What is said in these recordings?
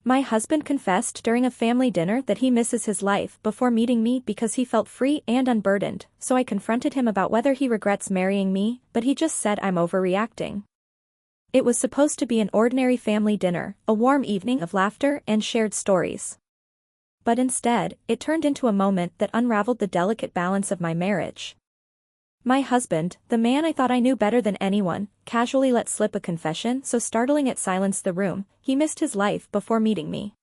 My husband confessed during a family dinner that he misses his life before meeting me because he felt free and unburdened, so I confronted him about whether he regrets marrying me, but he just said I'm overreacting. It was supposed to be an ordinary family dinner, a warm evening of laughter and shared stories. But instead, it turned into a moment that unraveled the delicate balance of my marriage. My husband, the man I thought I knew better than anyone, casually let slip a confession so startling it silenced the room. He missed his life before meeting me.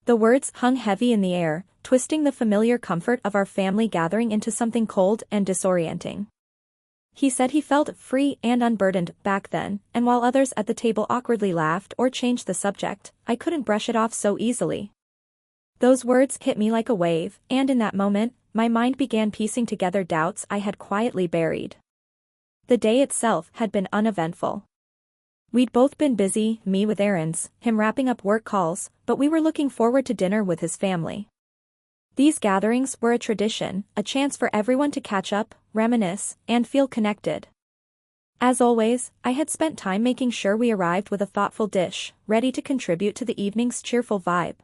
The words hung heavy in the air, twisting the familiar comfort of our family gathering into something cold and disorienting. He said he felt free and unburdened back then, and while others at the table awkwardly laughed or changed the subject, I couldn't brush it off so easily. Those words hit me like a wave, and in that moment, my mind began piecing together doubts I had quietly buried. The day itself had been uneventful. We'd both been busy, me with errands, him wrapping up work calls, but we were looking forward to dinner with his family. These gatherings were a tradition, a chance for everyone to catch up, reminisce, and feel connected. As always, I had spent time making sure we arrived with a thoughtful dish, ready to contribute to the evening's cheerful vibe.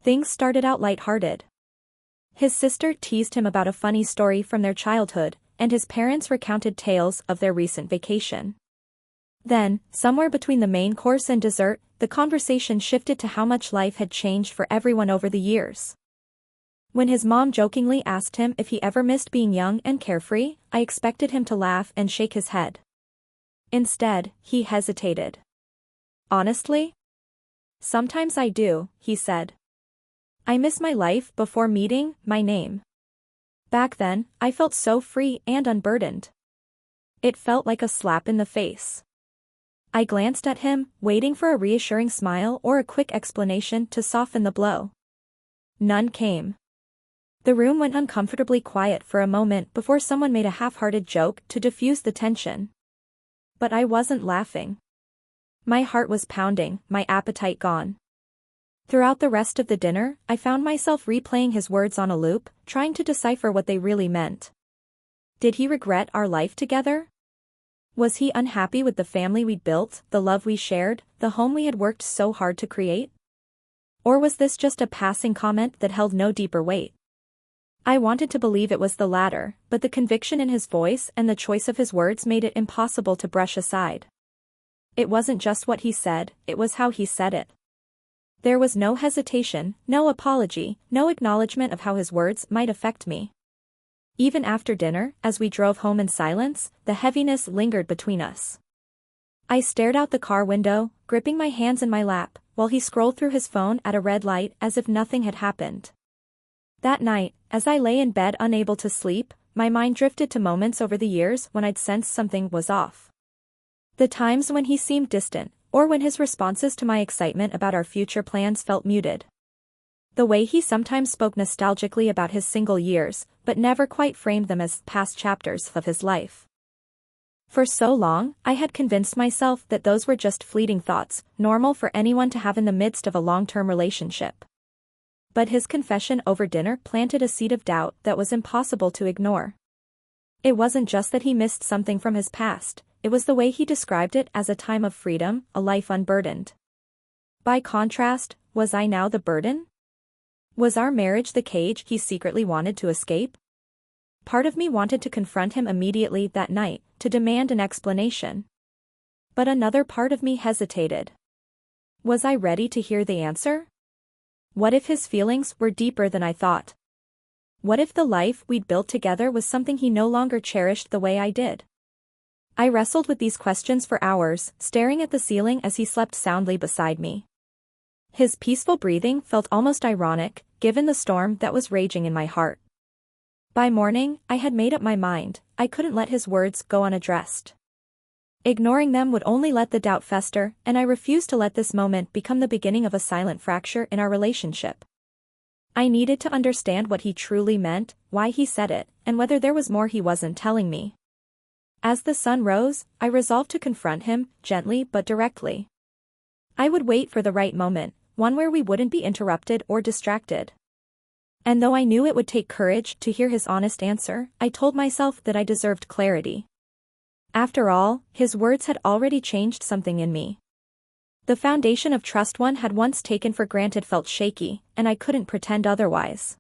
Things started out lighthearted. His sister teased him about a funny story from their childhood, and his parents recounted tales of their recent vacation. Then, somewhere between the main course and dessert, the conversation shifted to how much life had changed for everyone over the years. When his mom jokingly asked him if he ever missed being young and carefree, I expected him to laugh and shake his head. Instead, he hesitated. Honestly? Sometimes I do, he said. I miss my life before meeting my name. Back then, I felt so free and unburdened. It felt like a slap in the face. I glanced at him, waiting for a reassuring smile or a quick explanation to soften the blow. None came. The room went uncomfortably quiet for a moment before someone made a half-hearted joke to diffuse the tension. But I wasn't laughing. My heart was pounding, my appetite gone. Throughout the rest of the dinner, I found myself replaying his words on a loop, trying to decipher what they really meant. Did he regret our life together? Was he unhappy with the family we'd built, the love we shared, the home we had worked so hard to create? Or was this just a passing comment that held no deeper weight? I wanted to believe it was the latter, but the conviction in his voice and the choice of his words made it impossible to brush aside. It wasn't just what he said, it was how he said it. There was no hesitation, no apology, no acknowledgement of how his words might affect me. Even after dinner, as we drove home in silence, the heaviness lingered between us. I stared out the car window, gripping my hands in my lap, while he scrolled through his phone at a red light as if nothing had happened. That night, as I lay in bed unable to sleep, my mind drifted to moments over the years when I'd sensed something was off. The times when he seemed distant, or when his responses to my excitement about our future plans felt muted. The way he sometimes spoke nostalgically about his single years, but never quite framed them as past chapters of his life. For so long, I had convinced myself that those were just fleeting thoughts, normal for anyone to have in the midst of a long-term relationship. But his confession over dinner planted a seed of doubt that was impossible to ignore. It wasn't just that he missed something from his past, it was the way he described it as a time of freedom, a life unburdened. By contrast, was I now the burden? Was our marriage the cage he secretly wanted to escape? Part of me wanted to confront him immediately that night, to demand an explanation. But another part of me hesitated. Was I ready to hear the answer? What if his feelings were deeper than I thought? What if the life we'd built together was something he no longer cherished the way I did? I wrestled with these questions for hours, staring at the ceiling as he slept soundly beside me. His peaceful breathing felt almost ironic, given the storm that was raging in my heart. By morning, I had made up my mind, I couldn't let his words go unaddressed. Ignoring them would only let the doubt fester, and I refused to let this moment become the beginning of a silent fracture in our relationship. I needed to understand what he truly meant, why he said it, and whether there was more he wasn't telling me. As the sun rose, I resolved to confront him, gently but directly. I would wait for the right moment, one where we wouldn't be interrupted or distracted. And though I knew it would take courage to hear his honest answer, I told myself that I deserved clarity. After all, his words had already changed something in me. The foundation of trust one had once taken for granted felt shaky, and I couldn't pretend otherwise.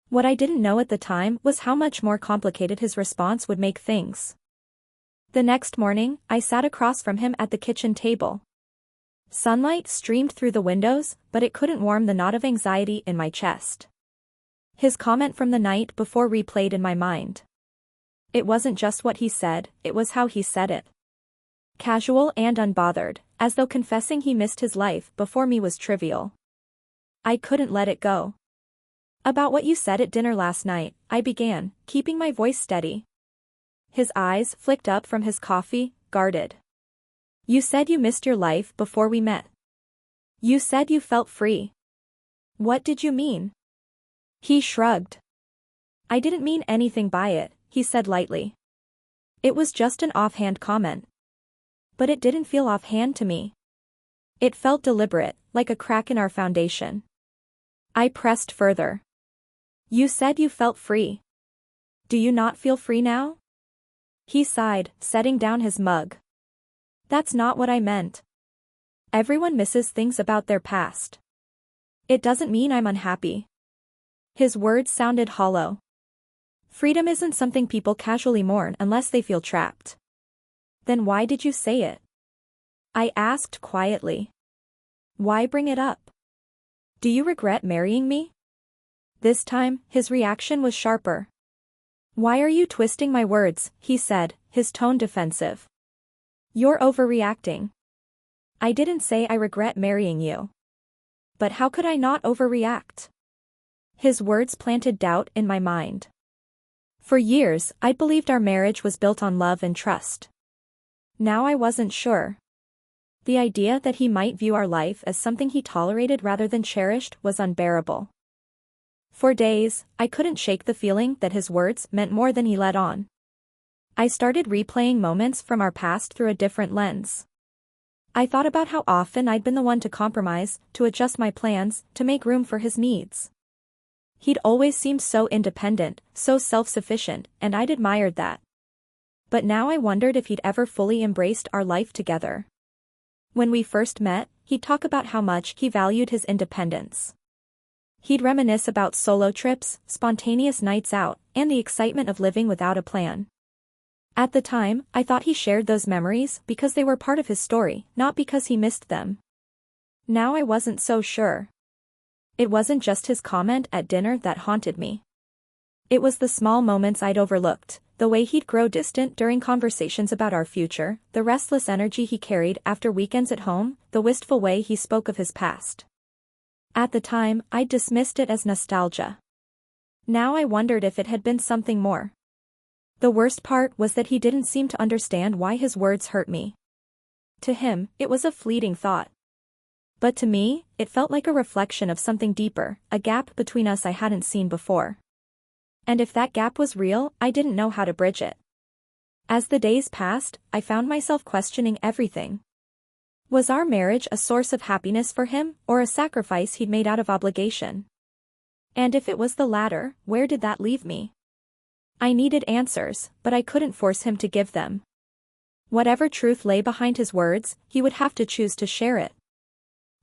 What I didn't know at the time was how much more complicated his response would make things. The next morning, I sat across from him at the kitchen table. Sunlight streamed through the windows, but it couldn't warm the knot of anxiety in my chest. His comment from the night before replayed in my mind. It wasn't just what he said, it was how he said it. Casual and unbothered, as though confessing he missed his life before me was trivial. I couldn't let it go. About what you said at dinner last night, I began, keeping my voice steady. His eyes flicked up from his coffee, guarded. You said you missed your life before we met. You said you felt free. What did you mean? He shrugged. I didn't mean anything by it, he said lightly. It was just an offhand comment. But it didn't feel offhand to me. It felt deliberate, like a crack in our foundation. I pressed further. You said you felt free. Do you not feel free now? He sighed, setting down his mug. That's not what I meant. Everyone misses things about their past. It doesn't mean I'm unhappy. His words sounded hollow. Freedom isn't something people casually mourn unless they feel trapped. Then why did you say it? I asked quietly. Why bring it up? Do you regret marrying me? This time, his reaction was sharper. Why are you twisting my words, he said, his tone defensive. You're overreacting. I didn't say I regret marrying you. But how could I not overreact? His words planted doubt in my mind. For years, I'd believed our marriage was built on love and trust. Now I wasn't sure. The idea that he might view our life as something he tolerated rather than cherished was unbearable. For days, I couldn't shake the feeling that his words meant more than he let on. I started replaying moments from our past through a different lens. I thought about how often I'd been the one to compromise, to adjust my plans, to make room for his needs. He'd always seemed so independent, so self-sufficient, and I'd admired that. But now I wondered if he'd ever fully embraced our life together. When we first met, he'd talk about how much he valued his independence. He'd reminisce about solo trips, spontaneous nights out, and the excitement of living without a plan. At the time, I thought he shared those memories because they were part of his story, not because he missed them. Now I wasn't so sure. It wasn't just his comment at dinner that haunted me. It was the small moments I'd overlooked, the way he'd grow distant during conversations about our future, the restless energy he carried after weekends at home, the wistful way he spoke of his past. At the time, I'd dismissed it as nostalgia. Now I wondered if it had been something more. The worst part was that he didn't seem to understand why his words hurt me. To him, it was a fleeting thought. But to me, it felt like a reflection of something deeper, a gap between us I hadn't seen before. And if that gap was real, I didn't know how to bridge it. As the days passed, I found myself questioning everything. Was our marriage a source of happiness for him, or a sacrifice he'd made out of obligation? And if it was the latter, where did that leave me? I needed answers, but I couldn't force him to give them. Whatever truth lay behind his words, he would have to choose to share it.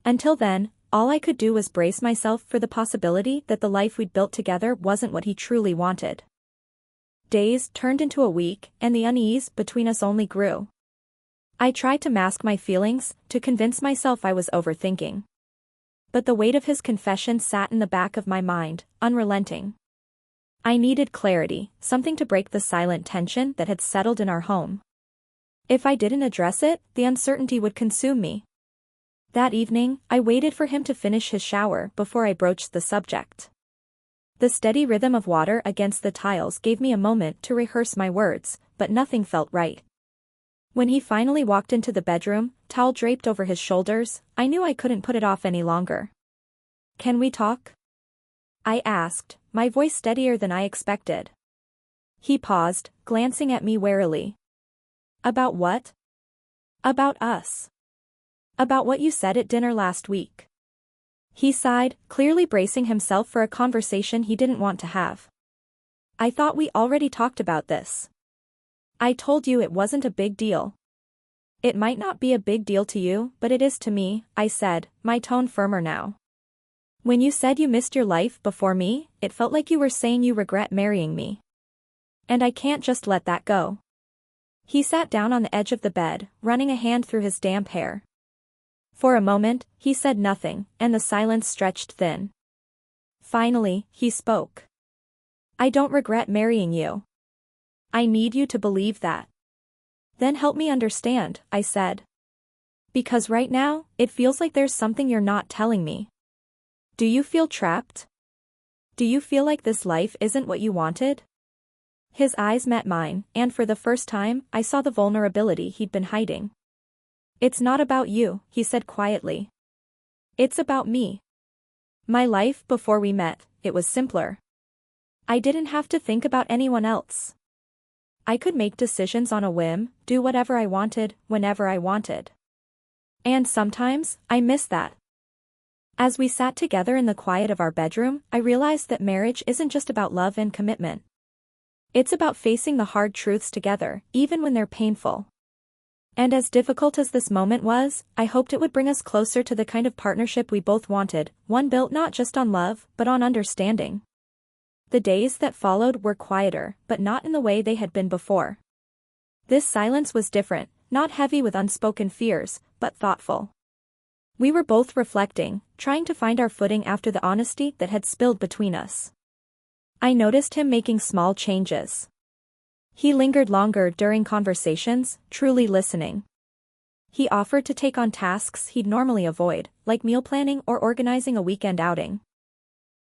Until then, all I could do was brace myself for the possibility that the life we'd built together wasn't what he truly wanted. Days turned into a week, and the unease between us only grew. I tried to mask my feelings, to convince myself I was overthinking. But the weight of his confession sat in the back of my mind, unrelenting. I needed clarity, something to break the silent tension that had settled in our home. If I didn't address it, the uncertainty would consume me. That evening, I waited for him to finish his shower before I broached the subject. The steady rhythm of water against the tiles gave me a moment to rehearse my words, but nothing felt right. When he finally walked into the bedroom, towel draped over his shoulders, I knew I couldn't put it off any longer. "Can we talk?" I asked, my voice steadier than I expected. He paused, glancing at me warily. "About what?" "About us. About what you said at dinner last week." He sighed, clearly bracing himself for a conversation he didn't want to have. "I thought we already talked about this. I told you it wasn't a big deal." It might not be a big deal to you, but it is to me, I said, my tone firmer now. When you said you missed your life before me, it felt like you were saying you regret marrying me. And I can't just let that go. He sat down on the edge of the bed, running a hand through his damp hair. For a moment, he said nothing, and the silence stretched thin. Finally, he spoke. I don't regret marrying you. I need you to believe that. Then help me understand, I said. Because right now, it feels like there's something you're not telling me. Do you feel trapped? Do you feel like this life isn't what you wanted? His eyes met mine, and for the first time, I saw the vulnerability he'd been hiding. It's not about you, he said quietly. It's about me. My life before we met, it was simpler. I didn't have to think about anyone else. I could make decisions on a whim, do whatever I wanted, whenever I wanted. And sometimes, I miss that. As we sat together in the quiet of our bedroom, I realized that marriage isn't just about love and commitment. It's about facing the hard truths together, even when they're painful. And as difficult as this moment was, I hoped it would bring us closer to the kind of partnership we both wanted, one built not just on love, but on understanding. The days that followed were quieter, but not in the way they had been before. This silence was different, not heavy with unspoken fears, but thoughtful. We were both reflecting, trying to find our footing after the honesty that had spilled between us. I noticed him making small changes. He lingered longer during conversations, truly listening. He offered to take on tasks he'd normally avoid, like meal planning or organizing a weekend outing.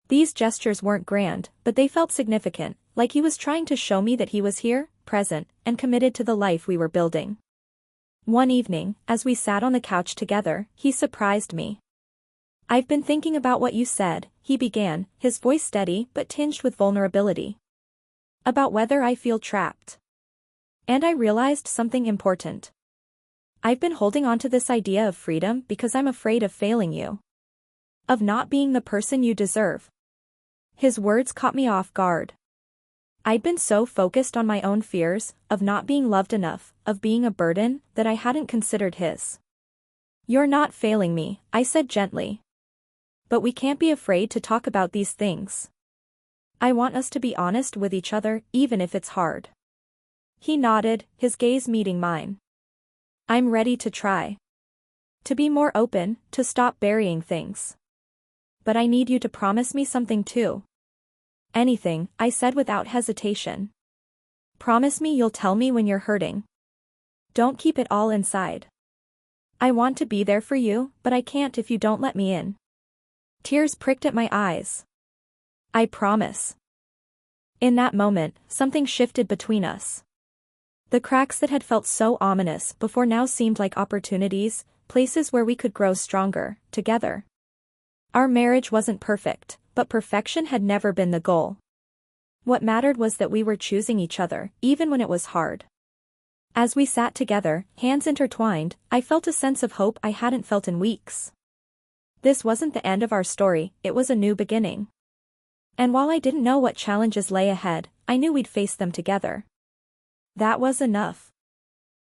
These gestures weren't grand, but they felt significant, like he was trying to show me that he was here, present, and committed to the life we were building. One evening, as we sat on the couch together, he surprised me. I've been thinking about what you said, he began, his voice steady but tinged with vulnerability. About whether I feel trapped. And I realized something important. I've been holding on to this idea of freedom because I'm afraid of failing you. Of not being the person you deserve. His words caught me off guard. I'd been so focused on my own fears, of not being loved enough, of being a burden, that I hadn't considered his. You're not failing me, I said gently. But we can't be afraid to talk about these things. I want us to be honest with each other, even if it's hard. He nodded, his gaze meeting mine. I'm ready to try. To be more open, to stop burying things. But I need you to promise me something too. Anything, I said without hesitation. Promise me you'll tell me when you're hurting. Don't keep it all inside. I want to be there for you, but I can't if you don't let me in. Tears pricked at my eyes. I promise. In that moment, something shifted between us. The cracks that had felt so ominous before now seemed like opportunities, places where we could grow stronger, together. Our marriage wasn't perfect, but perfection had never been the goal. What mattered was that we were choosing each other, even when it was hard. As we sat together, hands intertwined, I felt a sense of hope I hadn't felt in weeks. This wasn't the end of our story, it was a new beginning. And while I didn't know what challenges lay ahead, I knew we'd face them together. That was enough.